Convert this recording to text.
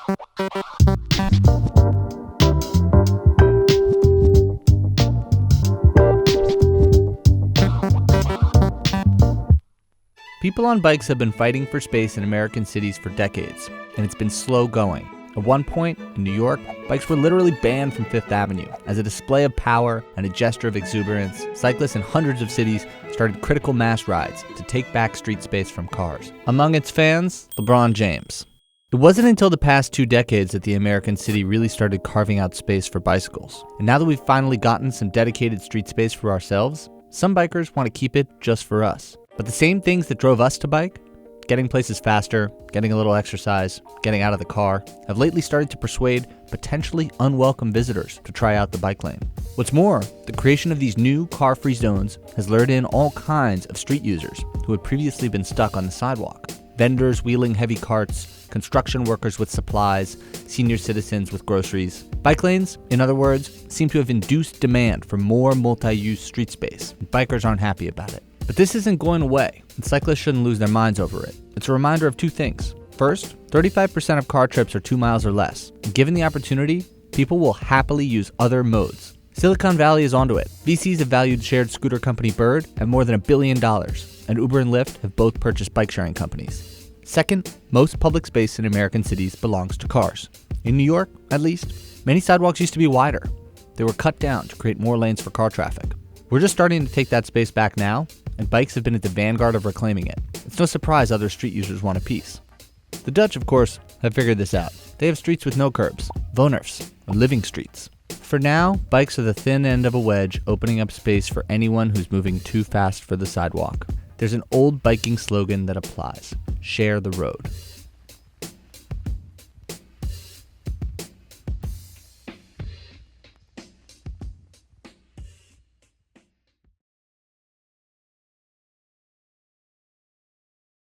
People on bikes have been fighting for space in American cities for decades, and it's been slow going. At one point, in New York, bikes were literally banned from Fifth Avenue. As a display of power and a gesture of exuberance, cyclists in hundreds of cities started critical mass rides to take back street space from cars. Among its fans, LeBron James. It wasn't until the past 2 decades that the American city really started carving out space for bicycles. And now that we've finally gotten some dedicated street space for ourselves, some bikers want to keep it just for us. But the same things that drove us to bike, getting places faster, getting a little exercise, getting out of the car, have lately started to persuade potentially unwelcome visitors to try out the bike lane. What's more, the creation of these new car-free zones has lured in all kinds of street users who had previously been stuck on the sidewalk. Vendors wheeling heavy carts, construction workers with supplies, senior citizens with groceries. Bike lanes, in other words, seem to have induced demand for more multi-use street space. Bikers aren't happy about it. But this isn't going away, and cyclists shouldn't lose their minds over it. It's a reminder of 2 things. First, 35% of car trips are 2 miles or less. And given the opportunity, people will happily use other modes. Silicon Valley is onto it. VCs have valued shared scooter company Bird at more than $1 billion, and Uber and Lyft have both purchased bike-sharing companies. Second, most public space in American cities belongs to cars. In New York, at least, many sidewalks used to be wider. They were cut down to create more lanes for car traffic. We're just starting to take that space back now, and bikes have been at the vanguard of reclaiming it. It's no surprise other street users want a piece. The Dutch, of course, have figured this out. They have streets with no curbs, wooners, or living streets. For now, bikes are the thin end of a wedge opening up space for anyone who's moving too fast for the sidewalk. There's an old biking slogan that applies: share the road.